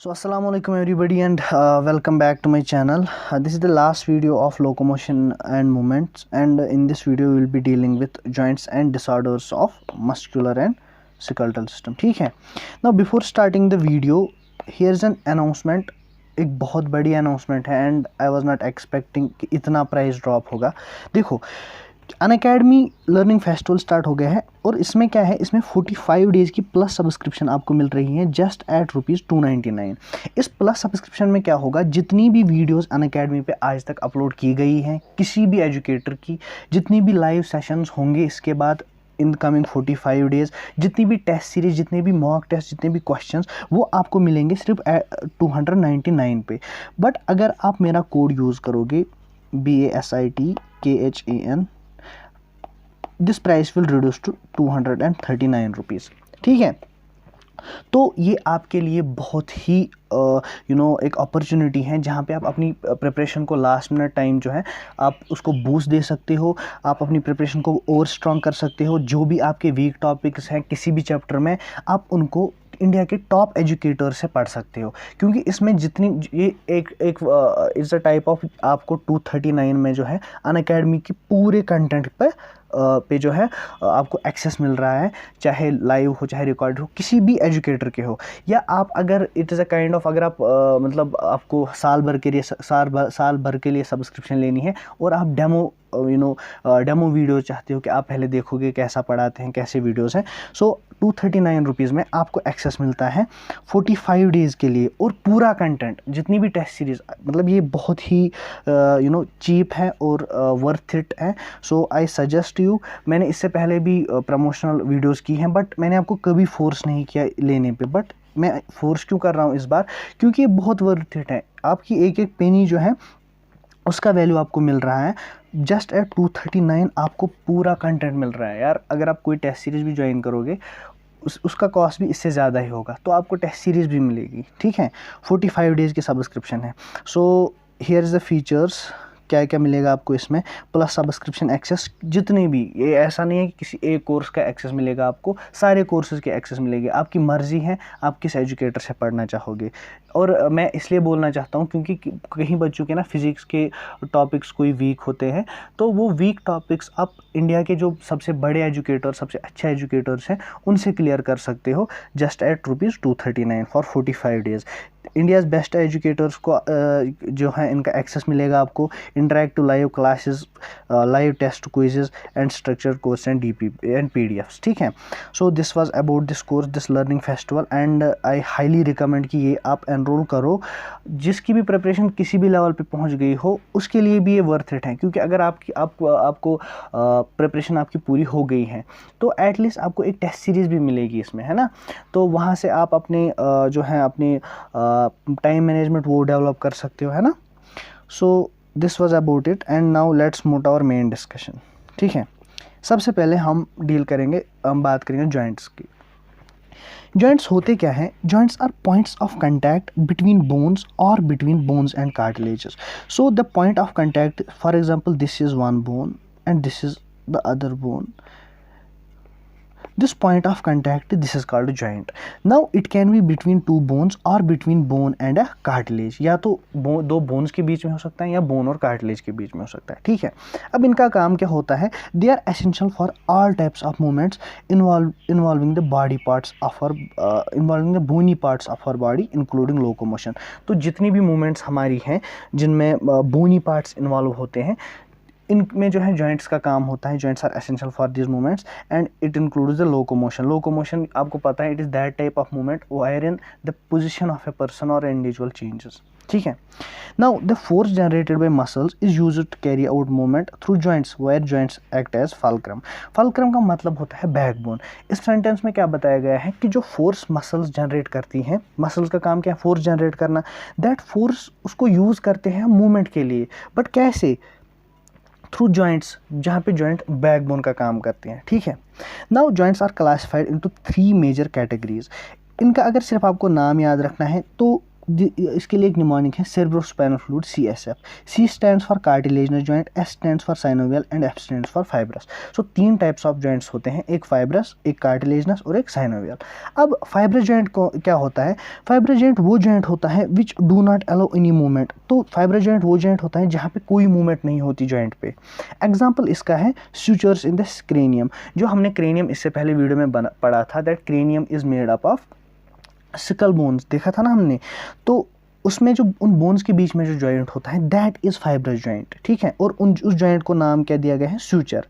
So assalamu alaikum everybody and welcome back to my channel. This is the last video of locomotion and movements, and in this video we will be dealing with joints and disorders of muscular and skeletal system. ठीक है. Now before starting the video, here's an announcement. एक बहुत बड़ी announcement है and I was not expecting कि इतना price drop होगा. देखो, अनअकैडमी लर्निंग फेस्टिवल स्टार्ट हो गया है और इसमें क्या है, इसमें 45 डेज़ की प्लस सब्सक्रिप्शन आपको मिल रही है जस्ट एट ₹299. इस प्लस सब्सक्रिप्शन में क्या होगा, जितनी भी वीडियोस अनअकैडमी पे आज तक अपलोड की गई हैं किसी भी एजुकेटर की, जितनी भी लाइव सेशंस होंगे इसके बाद इन कमिंग 45 डेज़, जितनी भी टेस्ट सीरीज, जितने भी मॉक टेस्ट, जितने भी क्वेश्चंस, वो आपको मिलेंगे सिर्फ 299 पे. बट अगर आप मेरा कोड यूज़ करोगे BASITKHAN, this price will reduce to 239 rupees. ठीक है, तो ये आपके लिए बहुत ही एक अपॉर्चुनिटी है जहाँ पे आप अपनी प्रिपरेशन को लास्ट मिनट टाइम जो है आप उसको बूस्ट दे सकते हो, आप अपनी प्रिपरेशन को और स्ट्रॉन्ग कर सकते हो. जो भी आपके वीक टॉपिक्स हैं किसी भी चैप्टर में, आप उनको इंडिया के टॉप एजुकेटर से पढ़ सकते हो, क्योंकि इसमें जितनी ये एक इट्स अ टाइप ऑफ आपको 239 में जो है अनअकैडमी की पूरे कंटेंट पे जो है आपको एक्सेस मिल रहा है, चाहे लाइव हो चाहे रिकॉर्ड हो, किसी भी एजुकेटर के हो. या आप अगर it is a kind of, अगर आप मतलब आपको साल भर के लिए सब्सक्रिप्शन लेनी है और आप डेमो वीडियो चाहते हो कि आप पहले देखोगे कैसा पढ़ाते हैं, कैसे वीडियोस हैं, सो 239 रुपीज़ में आपको एक्सेस मिलता है 45 डेज़ के लिए और पूरा कंटेंट, जितनी भी टेस्ट सीरीज़, मतलब ये बहुत ही चीप है और वर्थ इट है. सो आई सजेस्ट यू. मैंने इससे पहले भी प्रमोशनल वीडियोस की हैं बट मैंने आपको कभी फोर्स नहीं किया लेने पे, बट मैं फोर्स क्यों कर रहा हूँ इस बार, क्योंकि ये बहुत वर्थ इट है. आपकी एक एक पेनी जो है उसका वैल्यू आपको मिल रहा है जस्ट एट 239. आपको पूरा कंटेंट मिल रहा है यार. अगर आप कोई टेस्ट सीरीज़ भी ज्वाइन करोगे उसका कॉस्ट भी इससे ज़्यादा ही होगा, तो आपको टेस्ट सीरीज़ भी मिलेगी. ठीक है, 45 डेज़ की सब्सक्रिप्शन है. So here is the features, क्या क्या मिलेगा आपको इसमें. प्लस सब्सक्रिप्शन एक्सेस, जितने भी, ये ऐसा नहीं है कि किसी एक कोर्स का एक्सेस मिलेगा, आपको सारे कोर्सेज़ के एक्सेस मिलेंगे. आपकी मर्ज़ी है आप किस एजुकेटर से पढ़ना चाहोगे. और मैं इसलिए बोलना चाहता हूँ क्योंकि कहीं बच्चों के ना फिज़िक्स के टॉपिक्स कोई वीक होते हैं, तो वो वीक टॉपिक्स आप इंडिया के जो सबसे बड़े एजुकेटर, सबसे अच्छे एजुकेटर्स हैं, उनसे क्लियर कर सकते हो just at ₹239 for 45 days. India's best educators को जो है इनका एक्सेस मिलेगा आपको. Interactive live classes, live test quizzes and structure course and PDFs. ठीक है, so this was about this course, this learning festival, and I highly recommend कि ये आप एनरोल करो. जिसकी भी प्रिपरेशन किसी भी लेवल पे पहुंच गई हो उसके लिए भी ये वर्थ इट है, क्योंकि अगर आपको प्रिपरेशन आपकी पूरी हो गई है तो एटलीस्ट आपको एक टेस्ट सीरीज़ भी मिलेगी इसमें, है ना. तो वहाँ से आप अपने जो है अपने टाइम मैनेजमेंट वो डेवलप कर सकते हो, है ना. So this was about it and now let's move to our main discussion. ठीक है, सबसे पहले हम बात करेंगे जॉइंट्स की. जॉइंट्स होते क्या हैं? Joints are points of contact between bones और between bones and cartilages. So the point of contact, for example this is one bone and this is the other bone. This point of contact, this is called joint. Now it can be between two bones or between bone and a cartilage. या तो दो bones के बीच में हो सकता है या bone और कार्टिलेज के बीच में हो सकता है. ठीक है, अब इनका काम क्या होता है? They are essential for all types of movements involving the body parts of our involving the bony parts of our body including locomotion. तो जितनी भी मूवमेंट्स हमारी हैं जिनमें बोनी पार्ट्स इन्वॉल्व होते हैं, इनमें जो है जॉइंट्स का काम होता है. Joints are essential for this movements and it includes the locomotion. आपको पता है, it is that type of movement where in the position of a person और इंडिविजुअल चेंजेस. ठीक है, now the force generated by muscles is used to carry out movement through joints where joints act as fulcrum. Fulcrum का मतलब होता है backbone. इस sentence में क्या बताया गया है कि जो फोर्स मसल्स जनरेट करती हैं, मसल्स का काम क्या है? फोर्स जनरेट करना. दैट फोर्स उसको यूज़ करते हैं मूवमेंट के लिए, बट कैसे? थ्रू जॉइंट्स, जहाँ पे जॉइंट बैकबोन का काम करते हैं. ठीक है, now joints are classified into 3 major categories. इनका अगर सिर्फ आपको नाम याद रखना है तो इसके लिए एक निमोनिक है cerebrospinal fluid CSF। C stands for cartilaginous joint, S stands for synovial and F stands for fibrous. So 3 types of joints होते हैं, एक फाइब्रस, एक कार्टिलेजनस और एक साइनोवियल। अब फाइब्रस जॉइंट को क्या होता है? फाइब्रस जॉइंट वो जॉइंट होता है which do not allow any movement. तो फाइब्रस जॉइंट वो जॉइंट होता है जहाँ पे कोई मूवमेंट नहीं होती जॉइंट पे। एग्जाम्पल इसका है सूचर्स इन द क्रेनियम। जो हमने क्रेनियम इससे पहले वीडियो में पढ़ा था, that cranium is made up of sickle bones, देखा था ना हमने। तो उसमें जो उन बोन्स के बीच में जो जॉइंट होता है दैट इज फाइब्रस जॉइंट, ठीक है। और उस जॉइंट को नाम क्या दिया गया है? सूचर।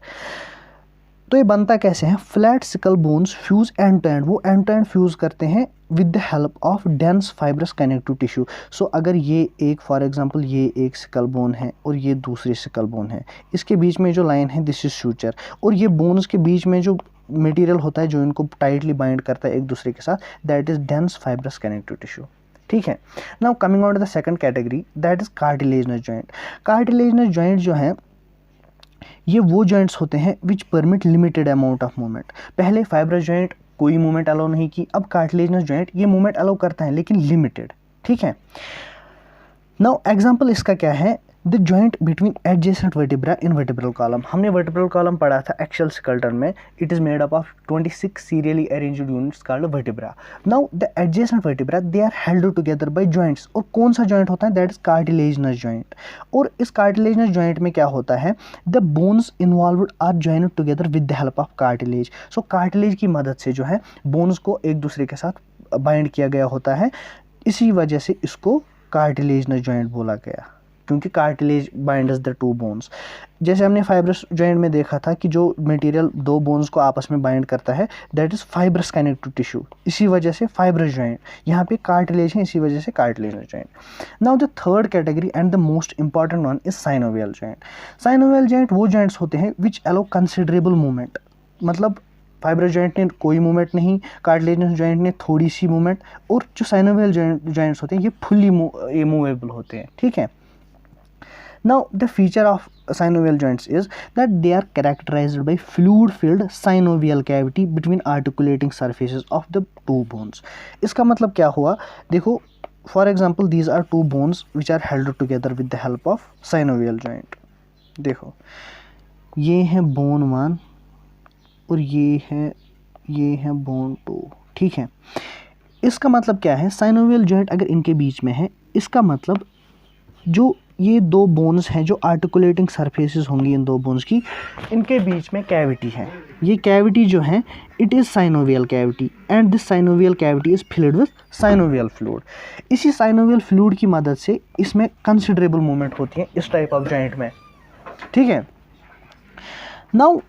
तो ये बनता कैसे है? Flat sickle bones fuse end to end, वो एंड टू एंड फ्यूज करते हैं with the help of dense fibrous connective tissue. So अगर ये एक फॉर एग्जांपल ये एक सिकल बोन है और ये दूसरी सिकल बोन है, इसके बीच में जो लाइन है दिस इज सूचर। और ये बोन्स के बीच में जो मटेरियल होता है जो इनको टाइटली बाइंड करता है एक दूसरे के साथ, that is dense fibrous connective tissue, ठीक है। Now coming on to the second category, that is cartilaginous joint. Cartilaginous joint जो है ये वो जॉइंट्स होते हैं which permit limited amount of movement. पहले फाइब्रस जॉइंट कोई मूवमेंट अलाउ नहीं की, अब कार्टिलेजनस जॉइंट ये मूवमेंट अलाउ करता है लेकिन लिमिटेड, ठीक है। नाउ एग्जांपल इसका क्या है? The joint between adjacent vertebra in vertebral column. हमने वर्टिब्रल कॉलम पढ़ा था एक्सियल स्केलेटन में। It is made up of 26 serially arranged units called vertebra. Now the adjacent vertebra they are held together by joints. और कौन सा joint होता है? That is cartilaginous joint. और इस कार्टिलेजनस जॉइंट में क्या होता है? The bones involved are joined together with the help of cartilage. So cartilage की मदद से जो है बोन्स को एक दूसरे के साथ बाइंड किया गया होता है, इसी वजह से इसको कार्टिलेजनस जॉइंट बोला गया, क्योंकि cartilage binds the two bones. जैसे हमने फाइब्रस जॉइंट में देखा था कि जो मटेरियल दो बोन्स को आपस में बाइंड करता है that is fibrous connective tissue, इसी वजह से फाइब्रस जॉइंट। यहाँ पे कार्टिलेज है, इसी वजह से cartilaginous joint. Now the third category and the most important one is synovial joint. Synovial joint वो जॉइंट्स होते हैं विच अलाउ कंसिडरेबल मूवमेंट। मतलब फाइब्रस जॉइंट ने कोई मूवमेंट नहीं, कार्टिलेजनस जॉइंट ने थोड़ी सी मूवमेंट, और जो साइनोवियल जॉइंट्स होते हैं ये फुल्ली मूवेबल होते हैं, ठीक है। Now the feature of synovial joints is that they are characterized by fluid-filled synovial cavity between articulating surfaces of the two bones. इसका मतलब क्या हुआ? देखो, for example these are two bones which are held together with the help of synovial joint. देखो, ये है bone 1 और ये है bone 2, ठीक है। इसका मतलब क्या है? साइनोवियल जॉइंट अगर इनके बीच में है, इसका मतलब जो ये दो बोन्स हैं, जो आर्टिकुलेटिंग सरफेसेस होंगी इन दो बोन्स की, इनके बीच में कैविटी है। ये कैविटी जो है it is synovial cavity and this synovial cavity is filled with synovial fluid. इसी साइनोवियल फ्लूइड की मदद से इसमें कंसिडरेबल मूवमेंट होती है इस टाइप ऑफ जॉइंट में, ठीक है। नाउ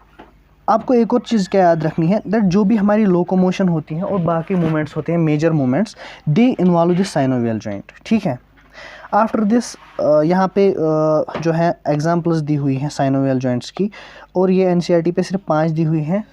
आपको एक और चीज़ क्या याद रखनी है, दैट जो भी हमारी लोकोमोशन होती है और बाकी मूवमेंट्स होते हैं, major movements, they involve this synovial joint, ठीक है। आफ्टर दिस यहाँ पे जो है एग्जांपल्स दी हुई हैं साइनोवियल जॉइंट्स की, और ये एनसीईआरटी पे सिर्फ 5 दी हुई हैं,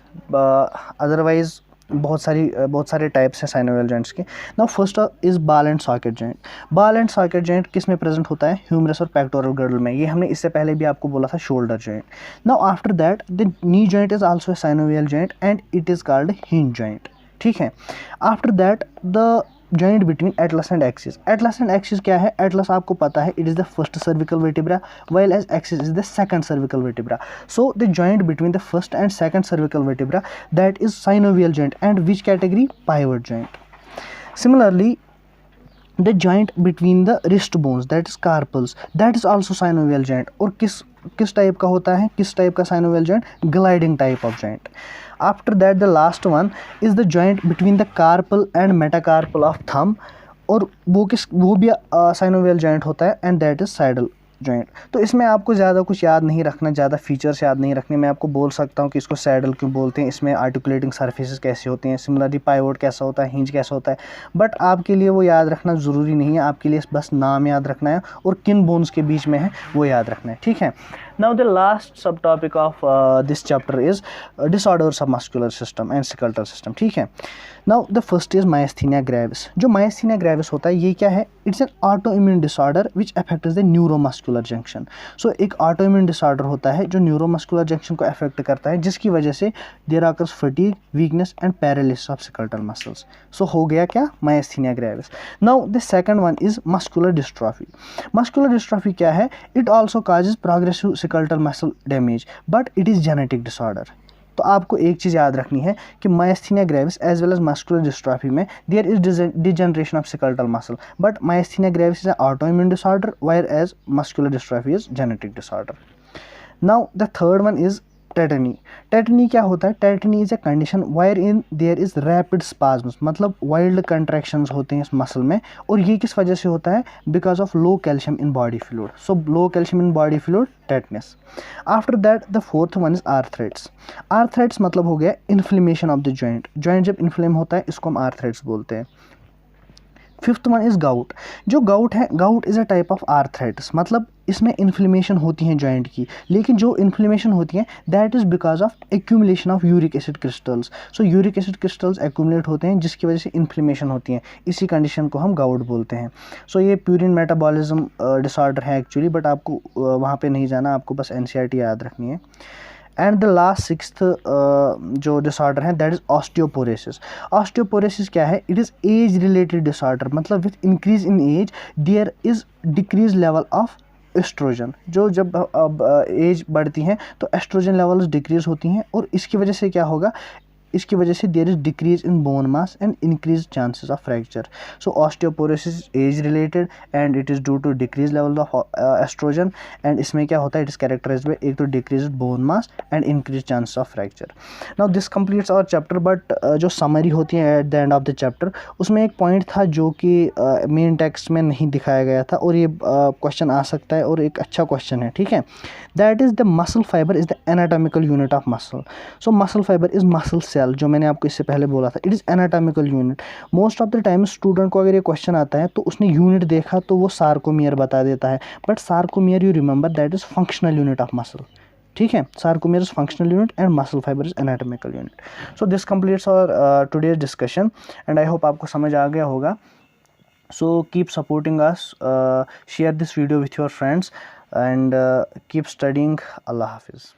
अदरवाइज बहुत सारे टाइप्स हैं साइनोवियल जॉइंट्स के। Now first is ball and socket joint. Ball and socket joint किस में प्रेजेंट होता है? ह्यूमरस और पेक्टोरल गर्डल में। ये हमने इससे पहले भी आपको बोला था shoulder joint. Now after that the knee joint is also a synovial joint and it is called hinge joint, ठीक है। After that the joint between atlas and axis. Atlas and axis क्या है? एटलस आपको पता है it is the first cervical vertebra while as axis is the second cervical vertebra. So the joint between the first and second cervical vertebra that is synovial joint and which category? Pivot joint. Similarly the joint between the wrist bones that is carpals that is also synovial joint. और किस type का होता है? किस type का synovial joint? Gliding type of joint. After that the last one is the joint between the carpal and metacarpal of thumb, और वो भी साइनोवियल जॉइंट होता है एंड दैट इज साइडल जॉइंट। तो इसमें आपको ज़्यादा कुछ याद नहीं रखना, ज़्यादा फीचर्स याद नहीं रखने। मैं आपको बोल सकता हूँ कि इसको सैडल क्यों बोलते हैं, इसमें आर्टिकुलेटिंग सर्फेसेस कैसे होते हैं, सिमिलरली पाइवोट कैसा होता है, हिंज कैसा होता है, बट आपके लिए वो याद रखना ज़रूरी नहीं है। आपके लिए बस नाम याद रखना है और किन बोन्स के बीच में है वो याद रखना है, ठीक है। Now the last subtopic of this chapter is disorders of muscular system and skeletal system. ठीक है. Now the first is myasthenia gravis. जो myasthenia gravis होता है ये क्या है? It's an autoimmune disorder which affects the neuromuscular junction. So एक autoimmune disorder होता है जो neuromuscular junction को affect करता है, जिसकी वजह से there occurs fatigue, weakness and paralysis of skeletal muscles. So हो गया क्या? Myasthenia gravis. Now the second one is muscular dystrophy. Muscular dystrophy क्या है? It also causes progressive skeletal muscle damage, but it is genetic disorder. तो आपको एक चीज़ याद रखनी है कि myasthenia gravis as well as muscular dystrophy में there is degeneration of skeletal muscle, but myasthenia gravis is autoimmune disorder whereas muscular dystrophy is genetic disorder. Now the third one is tetany. Tetany क्या होता है? Tetany is a condition wherein there is rapid spasms, मतलब wild contractions होते हैं इस muscle में, और ये किस वजह से होता है? Because of low calcium in body fluid. So low calcium in body fluid, tetanus. After that the fourth one is arthritis. Arthritis मतलब हो गया inflammation of the joint. Joint जब इन्फ्लेम होता है इसको हम आर्थराइट्स बोलते हैं. Fifth one is gout. जो गाउट है, gout is a type of arthritis, मतलब इसमें इन्फ्लेमेशन होती है जॉइंट की, लेकिन जो इन्फ्लेमेशन होती है that is because of accumulation of uric acid crystals. So uric acid crystals accumulate होते हैं जिसकी वजह से इन्फ्लेमेशन होती है. इसी कंडीशन को हम गाउट बोलते हैं. सो ये प्यूरिन मेटाबॉलिज्म डिसऑर्डर है एक्चुअली, बट आपको वहाँ पे नहीं जाना, आपको बस NCERT याद रखनी है. एंड द लास्ट सिक्स्थ जो डिसऑर्डर है दैट इज़ ऑस्टियोपोरोसिस. ऑस्टियोपोरोसिस क्या है? It is age related disorder, मतलब with increase in age there is decrease level of estrogen. जो जब एज बढ़ती है तो एस्ट्रोजन लेवल्स डिक्रीज होती हैं, और इसकी वजह से क्या होगा? इसकी वजह से there is decrease in bone mass and increase chances of fracture. So osteoporosis age related and it is due to decrease level of oestrogen. And इसमें क्या होता है? इट इज़ कैरेक्टराइज्ड बाय एक तो decrease bone mass and increase chances of fracture. Now this completes our chapter, but जो summary होती है at the end of the chapter, उसमें एक पॉइंट था जो कि मेन टेक्स्ट में नहीं दिखाया गया था, और ये क्वेश्चन आ सकता है और एक अच्छा क्वेश्चन है. ठीक है. That is the muscle fibre is the anatomical unit of muscle. So muscle fibre is muscle cell, जो मैंने आपको इससे पहले बोला था. It is anatomical unit. Most of the time student को अगर ये क्वेश्चन आता है तो उसने यूनिट देखा तो वो सार्कोमियर बता देता है, but sarcomere you remember that is functional unit of muscle. ठीक है. Sarcomere is functional unit and muscle fibre is anatomical unit. So this completes our today's discussion and I hope आपको समझ आ गया होगा. So keep supporting us, share this video with your friends and keep studying. अल्लाह हाफिज़.